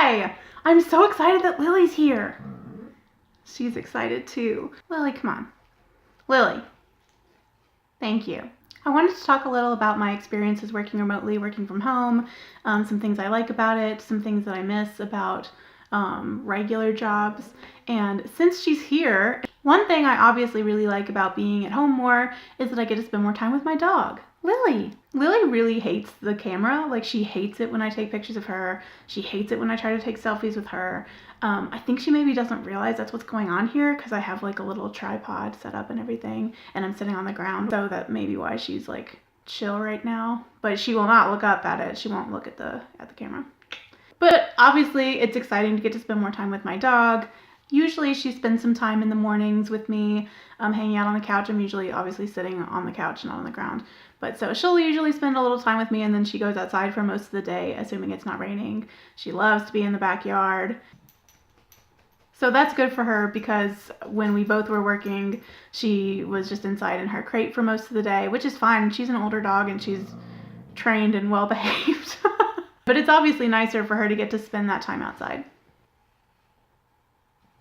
Hi! I'm so excited that Lily's here. She's excited too. Lily, come on. Lily. Thank you. I wanted to talk a little about my experiences working remotely, working from home, some things I like about it, some things that I miss about regular jobs. And since she's here, one thing I obviously really like about being at home more is that I get to spend more time with my dog, Lily. Lily really hates the camera. Like, she hates it when I take pictures of her. She hates it when I try to take selfies with her. I think she maybe doesn't realize that's what's going on here because I have like a little tripod set up and everything, and I'm sitting on the ground, so that may be why she's like chill right now. But she will not look up at it. She won't look at the camera. But obviously it's exciting to get to spend more time with my dog. Usually she spends some time in the mornings with me, hanging out on the couch. I'm usually obviously sitting on the couch, not on the ground. But so she'll usually spend a little time with me, and then she goes outside for most of the day, assuming it's not raining. She loves to be in the backyard. So that's good for her because when we both were working, she was just inside in her crate for most of the day, which is fine. She's an older dog and she's trained and well behaved. But it's obviously nicer for her to get to spend that time outside.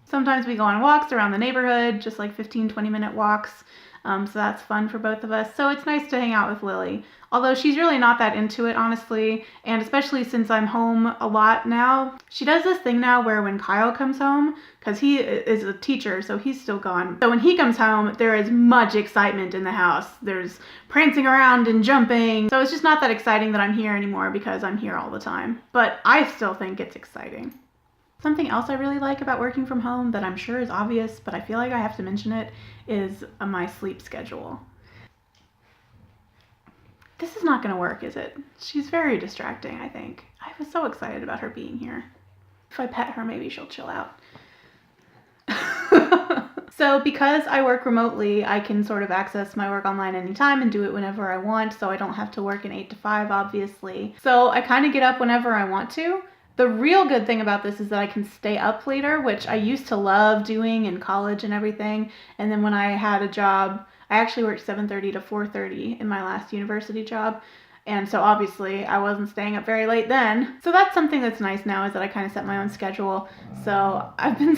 Sometimes we go on walks around the neighborhood, just like 15-20 minute walks. So that's fun for both of us. So it's nice to hang out with Lily. Although she's really not that into it, honestly. And especially since I'm home a lot now. She does this thing now where when Kyle comes home, because he is a teacher, so he's still gone. So when he comes home, there is much excitement in the house. There's prancing around and jumping. So it's just not that exciting that I'm here anymore because I'm here all the time. But I still think it's exciting. Something else I really like about working from home that I'm sure is obvious, but I feel like I have to mention it, is my sleep schedule. This is not going to work, is it? She's very distracting, I think. I was so excited about her being here. If I pet her, maybe she'll chill out. So because I work remotely, I can sort of access my work online anytime and do it whenever I want, so I don't have to work an 8 to 5, obviously. So I kind of get up whenever I want to. The real good thing about this is that I can stay up later, which I used to love doing in college and everything. And then when I had a job, I actually worked 7:30 to 4:30 in my last university job. And so obviously I wasn't staying up very late then. So that's something that's nice now, is that I kind of set my own schedule. So I've been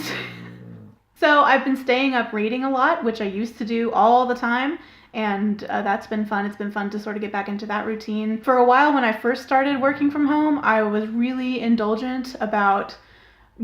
staying up reading a lot, which I used to do all the time. And that's been fun. It's been fun to sort of get back into that routine. For a while when I first started working from home, I was really indulgent about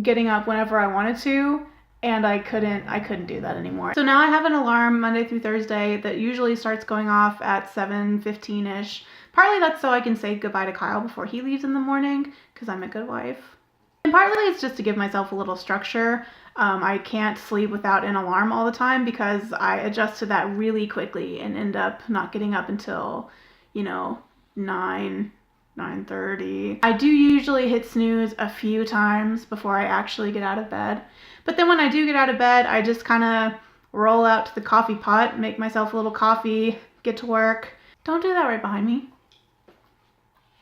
getting up whenever I wanted to, and I couldn't do that anymore. So now I have an alarm Monday through Thursday that usually starts going off at 7:15-ish. Partly that's so I can say goodbye to Kyle before he leaves in the morning, because I'm a good wife. And partly it's just to give myself a little structure. I can't sleep without an alarm all the time because I adjust to that really quickly and end up not getting up until, 9:30. I do usually hit snooze a few times before I actually get out of bed. But then when I do get out of bed, I just kind of roll out to the coffee pot, make myself a little coffee, get to work. Don't do that right behind me.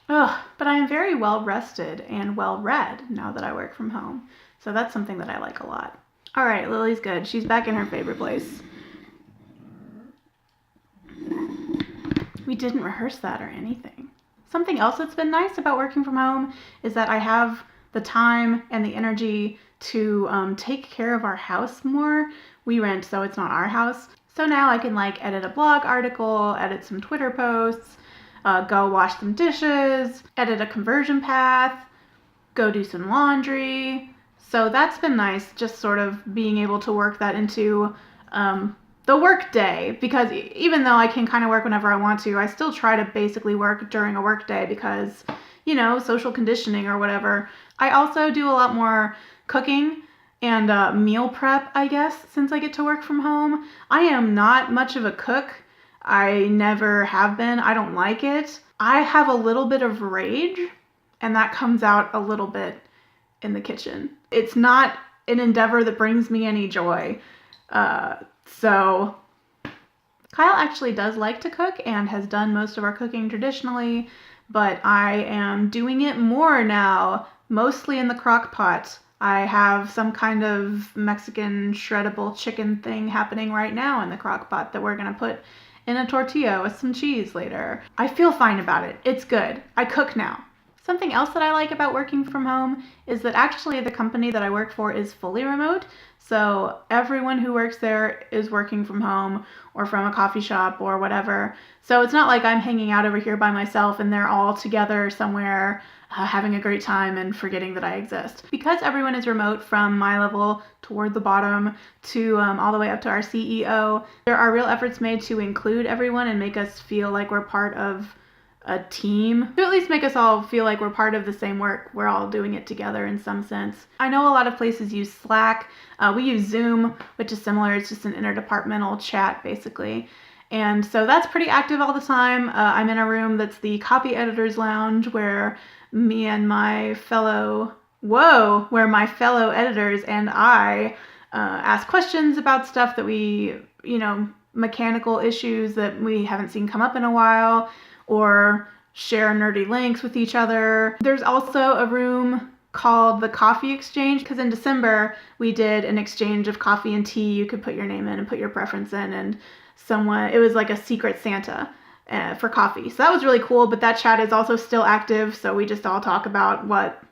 Ugh, but I am very well rested and well read now that I work from home. So that's something that I like a lot. All right, Lily's good. She's back in her favorite place. We didn't rehearse that or anything. Something else that's been nice about working from home is that I have the time and the energy to take care of our house more. We rent, so it's not our house. So now I can edit a blog article, edit some Twitter posts, go wash some dishes, edit a conversion path, go do some laundry. So that's been nice, just sort of being able to work that into the work day, because even though I can kind of work whenever I want to, I still try to basically work during a work day because, social conditioning or whatever. I also do a lot more cooking and meal prep, I guess, since I get to work from home. I am not much of a cook. I never have been. I don't like it. I have a little bit of rage, and that comes out a little bit in the kitchen. It's not an endeavor that brings me any joy. So Kyle actually does like to cook and has done most of our cooking traditionally, but I am doing it more now, mostly in the crock pot. I have some kind of Mexican shreddable chicken thing happening right now in the crock pot that we're gonna put in a tortilla with some cheese later. I feel fine about it. It's good. I cook now. Something else that I like about working from home is that actually the company that I work for is fully remote. So everyone who works there is working from home or from a coffee shop or whatever. So it's not like I'm hanging out over here by myself and they're all together somewhere having a great time and forgetting that I exist. Because everyone is remote from my level toward the bottom to all the way up to our CEO, there are real efforts made to include everyone and make us feel like we're part of a team, to at least make us all feel like we're part of the same work. We're all doing it together in some sense. I know a lot of places use Slack. We use Zoom, which is similar. It's just an interdepartmental chat, basically. And so that's pretty active all the time. I'm in a room that's the copy editor's lounge where me and my fellow editors and I ask questions about stuff that we, mechanical issues that we haven't seen come up in a while, or share nerdy links with each other. There's also a room called the Coffee Exchange, because in December we did an exchange of coffee and tea. You could put your name in and put your preference in, and it was like a secret Santa for coffee. So that was really cool, but that chat is also still active, so we just all talk about what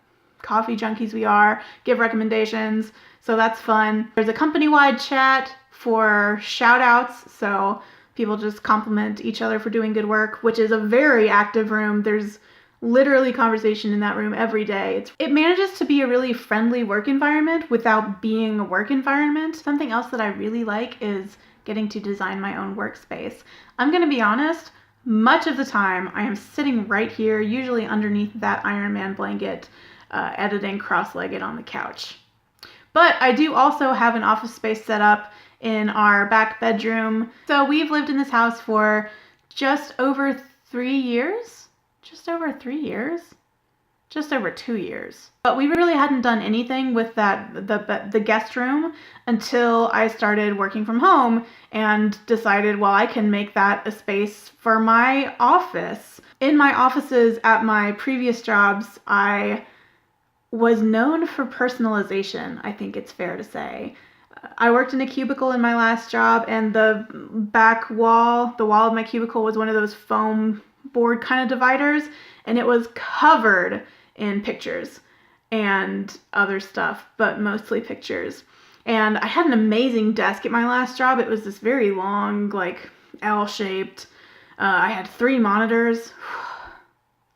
coffee junkies we are, give recommendations, so that's fun. There's a company-wide chat for shout outs, so people just compliment each other for doing good work, which is a very active room. There's literally conversation in that room every day. It manages to be a really friendly work environment without being a work environment. Something else that I really like is getting to design my own workspace. I'm gonna be honest, much of the time I am sitting right here, usually underneath that Iron Man blanket, editing cross-legged on the couch. But I do also have an office space set up in our back bedroom. So we've lived in this house for just over 3 years, just over 2 years. But we really hadn't done anything with the guest room until I started working from home and decided, well, I can make that a space for my office. In my offices at my previous jobs, I was known for personalization, I think it's fair to say. I worked in a cubicle in my last job, and the wall of my cubicle was one of those foam board kind of dividers, and it was covered in pictures and other stuff, but mostly pictures. And I had an amazing desk at my last job. It was this very long, like L-shaped. I had 3 monitors.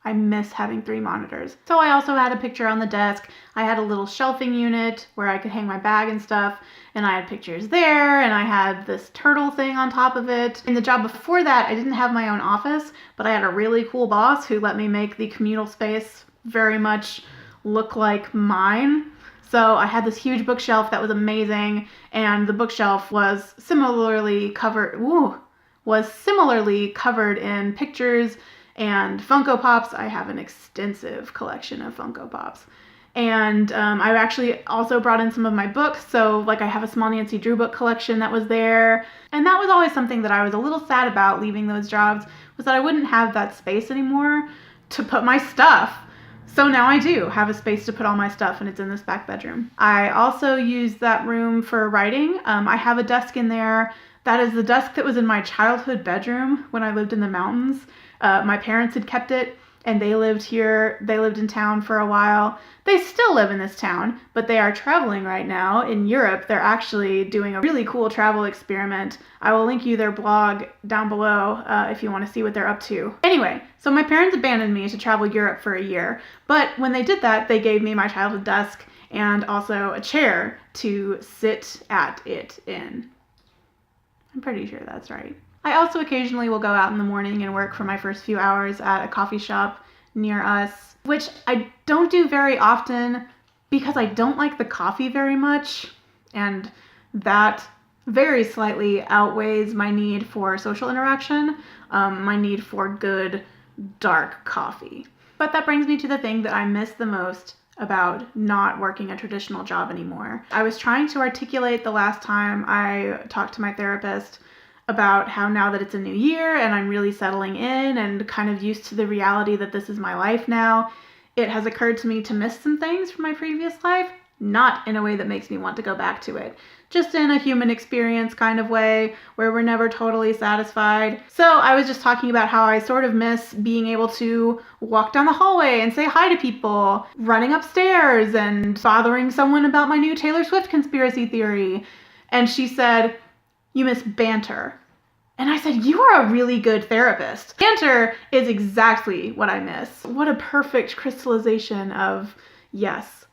I miss having 3 monitors. So I also had a picture on the desk. I had a little shelving unit where I could hang my bag and stuff, and I had pictures there, and I had this turtle thing on top of it. In the job before that, I didn't have my own office, but I had a really cool boss who let me make the communal space very much look like mine. So I had this huge bookshelf that was amazing, and the bookshelf was similarly covered in pictures and Funko Pops. I have an extensive collection of Funko Pops. And I actually also brought in some of my books. So like I have a small Nancy Drew book collection that was there. And that was always something that I was a little sad about leaving those jobs, was that I wouldn't have that space anymore to put my stuff. So now I do have a space to put all my stuff, and it's in this back bedroom. I also use that room for writing. I have a desk in there. That is the desk that was in my childhood bedroom when I lived in the mountains. My parents had kept it, and they lived here. They lived in town for a while. They still live in this town, but they are traveling right now in Europe. They're actually doing a really cool travel experiment. I will link you their blog down below if you want to see what they're up to. Anyway, so my parents abandoned me to travel Europe for a year, but when they did that, they gave me my childhood desk and also a chair to sit at it in. I'm pretty sure that's right. I also occasionally will go out in the morning and work for my first few hours at a coffee shop near us, which I don't do very often because I don't like the coffee very much, and that very slightly outweighs my need for social interaction, my need for good dark coffee. But that brings me to the thing that I miss the most about not working a traditional job anymore. I was trying to articulate the last time I talked to my therapist about how now that it's a new year and I'm really settling in and kind of used to the reality that this is my life now, it has occurred to me to miss some things from my previous life. not in a way that makes me want to go back to it. Just in a human experience kind of way where we're never totally satisfied. So I was just talking about how I sort of miss being able to walk down the hallway and say hi to people, running upstairs and bothering someone about my new Taylor Swift conspiracy theory. And she said, "You miss banter." And I said, "You are a really good therapist." Banter is exactly what I miss. What a perfect crystallization of yes,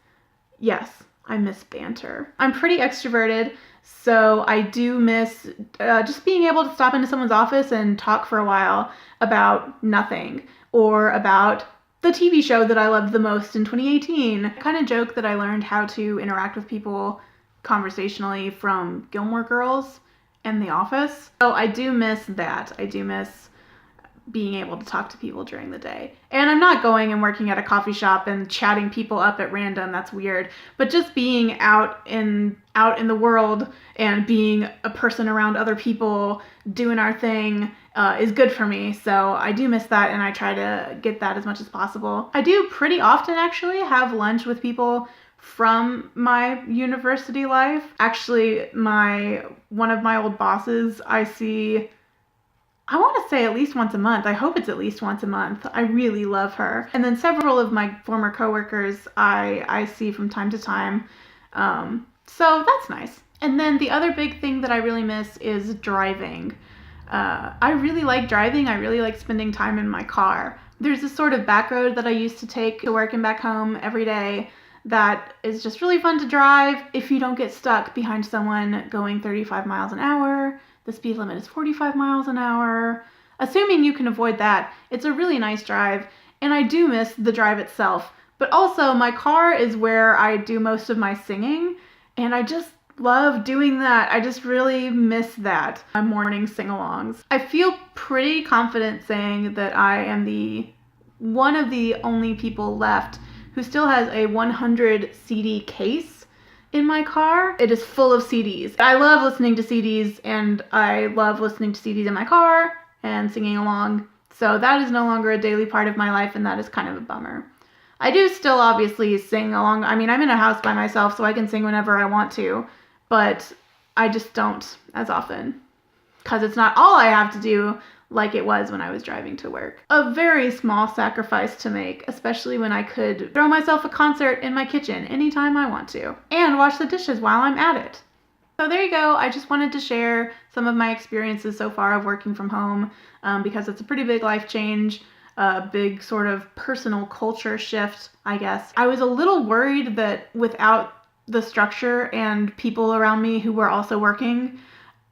I miss banter. I'm pretty extroverted, so I do miss just being able to stop into someone's office and talk for a while about nothing or about the TV show that I loved the most in 2018. I kind of joke that I learned how to interact with people conversationally from Gilmore Girls and The Office. So I do miss that. I do miss being able to talk to people during the day. And I'm not going and working at a coffee shop and chatting people up at random. That's weird. But just being out in the world and being a person around other people doing our thing is good for me. So I do miss that, and I try to get that as much as possible. I do pretty often actually have lunch with people from my university life. Actually, one of my old bosses I see, I want to say at least once a month. I hope it's at least once a month. I really love her. And then several of my former coworkers I see from time to time. So that's nice. And then the other big thing that I really miss is driving. I really like driving. I really like spending time in my car. There's this sort of back road that I used to take to work and back home every day that is just really fun to drive if you don't get stuck behind someone going 35 miles an hour. The speed limit is 45 miles an hour. Assuming you can avoid that, it's a really nice drive, and I do miss the drive itself. But also, my car is where I do most of my singing, and I just love doing that. I just really miss that. My morning sing-alongs. I feel pretty confident saying that I am one of the only people left who still has a 100 CD case in my car. It is full of CDs. I love listening to CDs, and I love listening to CDs in my car and singing along. So that is no longer a daily part of my life, and that is kind of a bummer. I do still obviously sing along. I mean, I'm in a house by myself, so I can sing whenever I want to, but I just don't as often because it's not all I have to do like it was when I was driving to work. A very small sacrifice to make, especially when I could throw myself a concert in my kitchen anytime I want to and wash the dishes while I'm at it. So there you go. I just wanted to share some of my experiences so far of working from home because it's a pretty big life change, a big sort of personal culture shift, I guess. I was a little worried that without the structure and people around me who were also working,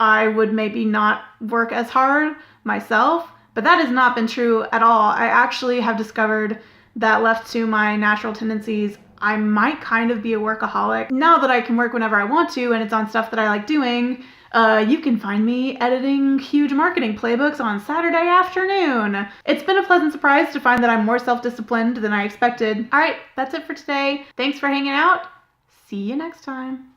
I would maybe not work as hard myself, but that has not been true at all. I actually have discovered that left to my natural tendencies, I might kind of be a workaholic. Now that I can work whenever I want to and it's on stuff that I like doing, you can find me editing huge marketing playbooks on Saturday afternoon. It's been a pleasant surprise to find that I'm more self-disciplined than I expected. All right, that's it for today. Thanks for hanging out. See you next time.